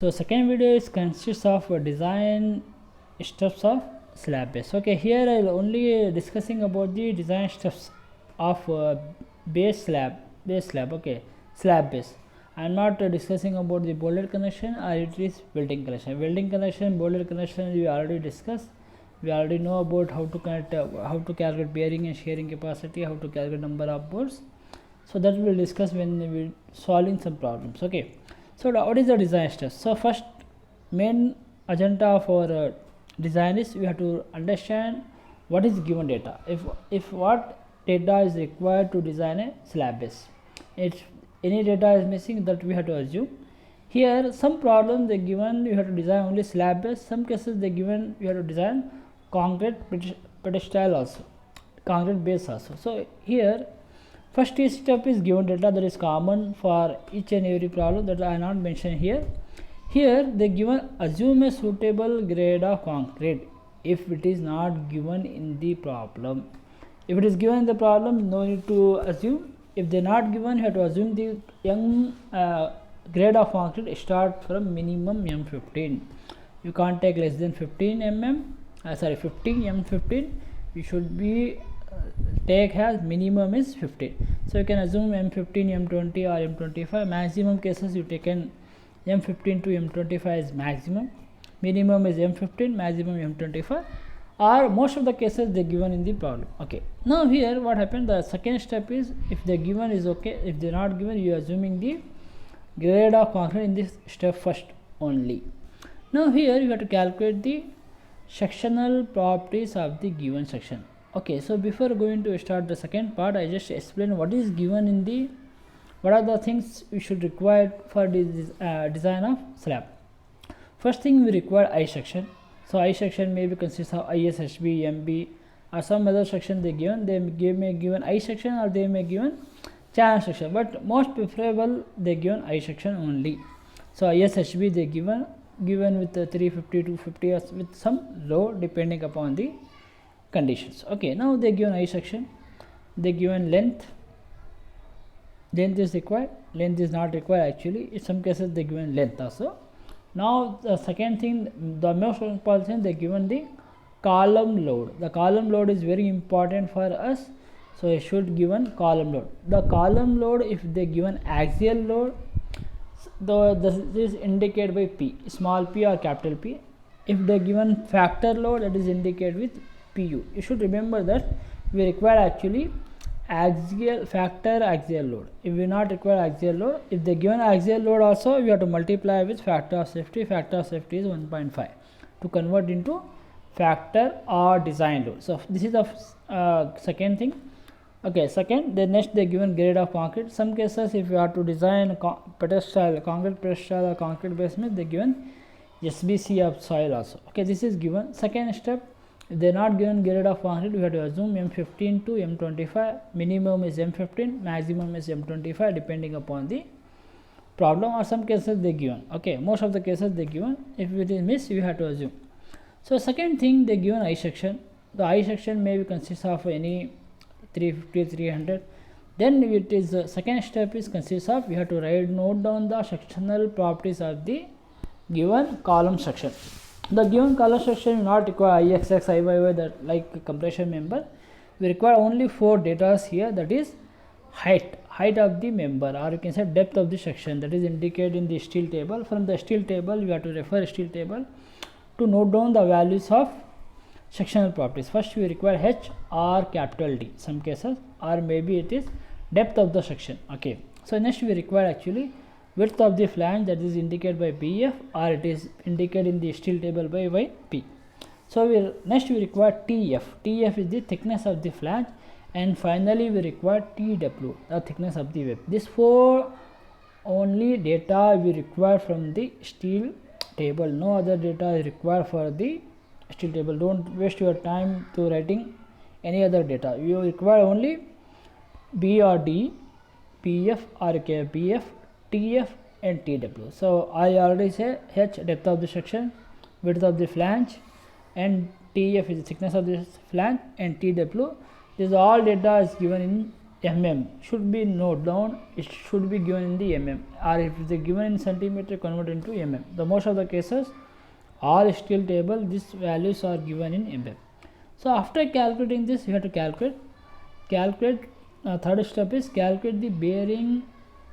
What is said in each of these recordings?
So second video is consists of design steps of slab base. Okay, here I'll only discussing about the design steps of base slab. Okay, slab base. I'm not discussing about the boulder connection or it is welding connection. Welding connection, boulder connection we already discussed. We already know about how to connect, how to calculate bearing and shearing capacity, how to calculate number of bolts. So that we'll discuss when we solving some problems. Okay, so what is the design steps? So first main agenda of our design is we have to understand what is given data. If what data is required to design a slab base, if any data is missing, that we have to assume. Here some problem they given you have to design only slab base. Some cases they given you have to design concrete pedestal also, concrete base also. So here first step is given data, that is common for each and every problem, that I not mention here. Here they given assume a suitable grade of concrete if it is not given in the problem. If it is given in the problem, no need to assume. If they are not given, you have to assume the young grade of concrete start from minimum M15. You can't take less than 15 mm, 15 M15. You should be take as minimum is 15. So you can assume M15, M20 or M25. Maximum cases you taken M15 to M25 is maximum. Minimum is M15, maximum M25. Or most of the cases they given in the problem. Okay. Now here what happened? The second step is if they given is okay. If they not given, you are assuming the grade of concrete in this step first only. Now here you have to calculate the sectional properties of the given section. Okay, so before going to start the second part, I just explain what is given in the, what are the things we should require for this design of slab. First thing we require I section. So I section maybe consists of IS, HB, MB or some other section they given. They may given I section or they may given channel section, but most preferable they given I section only. So IS, HB they given with 350 to 50 or with some load depending upon the conditions. Okay, now they given I section, they given length is required, length is not required actually. In some cases they given length also. Now the second thing, the most important thing, they given the column load. The column load is very important for us, so it should given column load. The column load, if they given axial load, this is indicated by P, small p or capital P. If they given factor load, that is indicated with PU. You should remember that we require actually axial load. If we not require axial load, if they given axial load also, we have to multiply with factor of safety. Factor of safety is 1.5 to convert into factor or design load. So this is the second thing. Okay, second, the next they given grade of concrete. Some cases if you have to design pedestal, concrete pedestal or concrete basement, they given SBC of soil also. Okay, this is given. Second step, if they are not given grade of concrete, we have to assume M15 to M25. Minimum is M15, maximum is M25 depending upon the problem, or some cases they given. Okay, most of the cases they given. If it is missed, you have to assume. So second thing, they given I section. The I section may consist of any 350, 300. Then it is second step is consists of, we have to note down the sectional properties of the given column section. The given column section will not require IXX, IYY, that like compression member. We require only 4 data here, that is height of the member, or you can say depth of the section, that is indicated in the steel table. From the steel table, we have to refer steel table to note down the values of sectional properties. First we require H or capital D, some cases, or maybe it is depth of the section. Okay, so next we require actually width of the flange, that is indicated by BF, or it is indicated in the steel table by P. So next we require TF. TF is the thickness of the flange, and finally we require TW, the thickness of the web. These 4 only data we require from the steel table. No other data is required for the steel table. Don't waste your time to writing any other data. You require only B or D, PF or BF, TF and TW. So I already say H, depth of the section, width of the flange, and TF is the thickness of the flange, and TW, this all data is given in mm should be noted down, it should be given in the mm, or if it is given in centimeter, convert into mm. The most of the cases, all steel table, these values are given in mm. So after calculating this, you have to calculate third step is calculate the bearing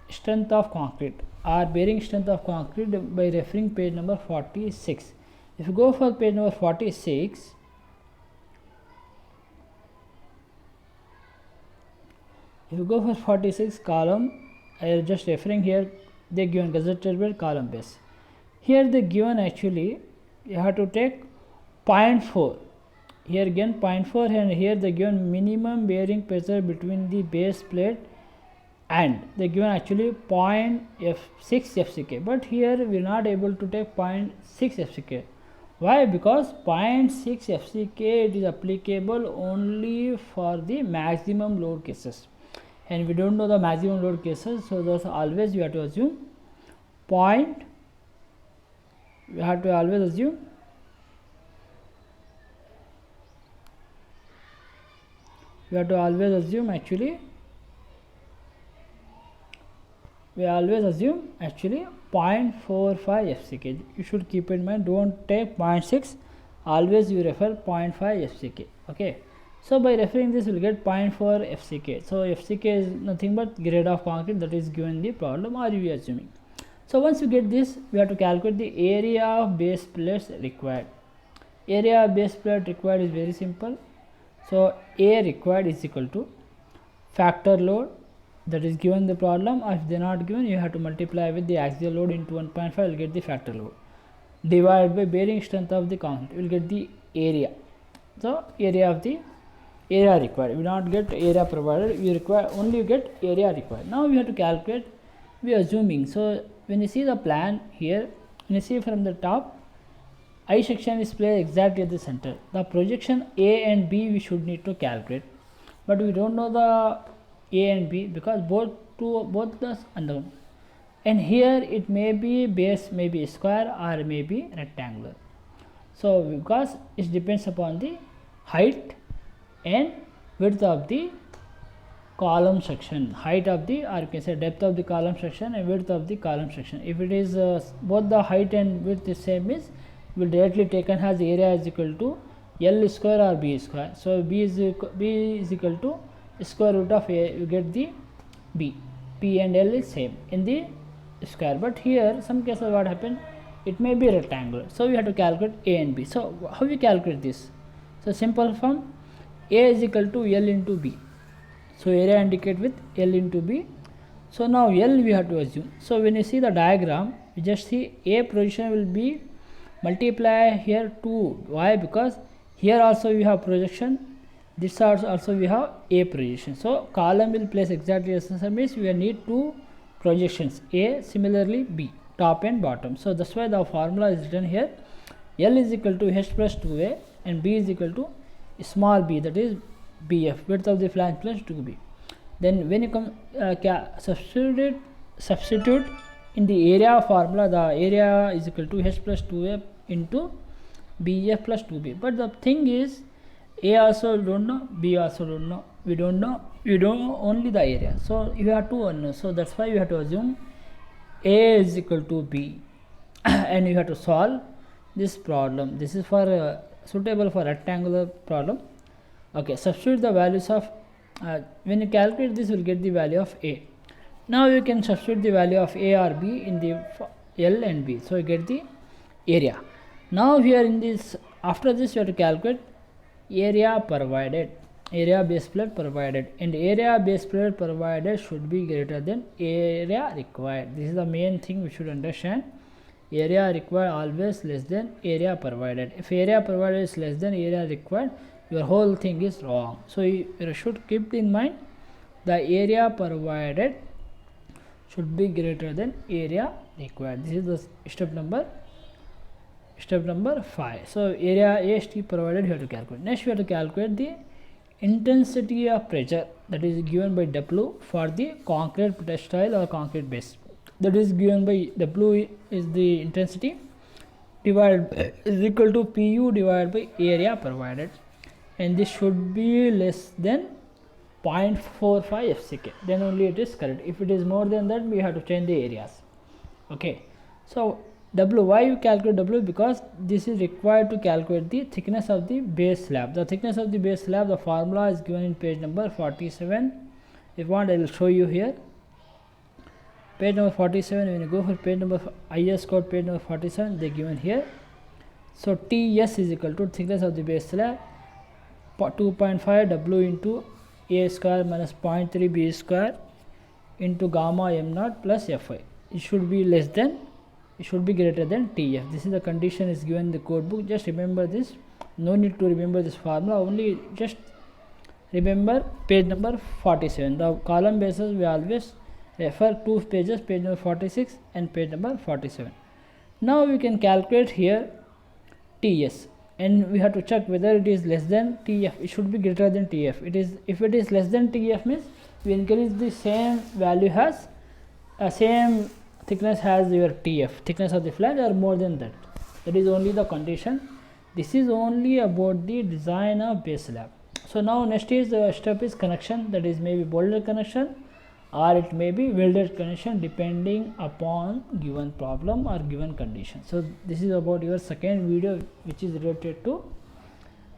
strength of concrete or bearing strength of concrete by referring page number 46. If you go for page number 46, if you go for 46 column, I am just referring here, they given gazetted bed column base. Here they given actually you have to take 0.4. Here again 0.4, and here they given minimum bearing pressure between the base plate, and they given actually 0.6 FCK, but here we are not able to take 0.6 FCK. Why? Because 0.6 FCK it is applicable only for the maximum load cases, and we don't know the maximum load cases, so thus always we have to assume we have to always assume actually 0.45 FCK. You should keep in mind, don't take 0.6, always you refer 0.5 FCK. Okay, so by referring this, you will get 0.4 FCK. So FCK is nothing but grade of concrete that is given in the problem, or you are assuming. So once you get this, we have to calculate the area of base plates required. Area of base plate required is very simple. So A required is equal to factor load that is given the problem, or if they are not given, you have to multiply with the axial load into 1.5, you will get the factor load, divided by bearing strength of the concrete, you will get the area. So area required, you will not get area provided, you require only you get area required. Now we have to calculate, we are assuming. So when you see the plan here, when you see from the top, I section is placed exactly at the center. The projection A and B we should need to calculate, but we don't know the A and B because both the unknown. And here it may be base, may be square, or may be rectangular. So because it depends upon the height and width of the column section, height of the, or you can say depth of the column section and width of the column section. If it is both the height and width is same, is will directly taken as area is equal to L square or B square. So B is equal to square root of A, you get the B. P and L is same in the square, but here some cases what happen, it may be rectangular, so we have to calculate A and B. So how we calculate this? So simple form, A is equal to L into B, so area indicate with L into B. So now L we have to assume. So when you see the diagram, you just see A projection will be multiply here 2. Why? Because here also we have projection, this also we have A projection. So column will place exactly as means we need two projections, A, similarly B, top and bottom. So that's why the formula is written here, L is equal to H plus 2A and B is equal to small b, that is BF, width of the flange plus 2B. Then when you come substitute in the area formula, the area is equal to H plus 2A into BF plus 2B. But the thing is, A also don't know, B also don't know, we don't know only the area. So you have two unknowns, so that's why you have to assume A is equal to B and you have to solve this problem. This is for suitable for rectangular problem. Okay, substitute the values of when you calculate this, you will get the value of A. Now you can substitute the value of A or B in the L and B, so you get the area. Now here in this, after this you have to calculate area provided, area base plate provided, and area base plate provided should be greater than area required. This is the main thing we should understand. Area required always less than area provided. If area provided is less than area required, your whole thing is wrong. So you should keep in mind the area provided should be greater than area required. This is the step number 5. So area AST provided you have to calculate. Next we have to calculate the intensity of pressure that is given by W for the concrete pedestal or concrete base. That is given by W is the intensity divided is equal to PU divided by area provided, and this should be less than 0.45 FCK, then only it is correct. If it is more than that, we have to change the areas. Okay, so W, why you calculate W? Because this is required to calculate the thickness of the base slab. The thickness of the base slab, the formula is given in page number 47. If you want, I will show you here. Page number 47, when you go for page number IS code page number 47, they given here. So TS is equal to thickness of the base slab 2.5 W into A square minus 0.3 B square into gamma m naught plus Fi. It should be less than, it should be greater than TF. This is the condition is given in the code book. Just remember this. No need to remember this formula. Only just remember page number 47. The column basis we always refer two pages, page number 46 and page number 47. Now we can calculate here TS, and we have to check whether it is less than TF. It should be greater than TF. It is, if it is less than TF means we increase the same value has same thickness has your TF, thickness of the flange, or more than that. That is only the condition. This is only about the design of base slab. So now next is the step is connection, that is maybe bolted connection or it may be welded connection depending upon given problem or given condition. So this is about your second video which is related to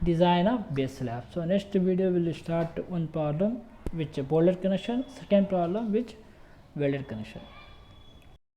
design of base slab. So next video will start one problem which bolted connection, second problem which welded connection.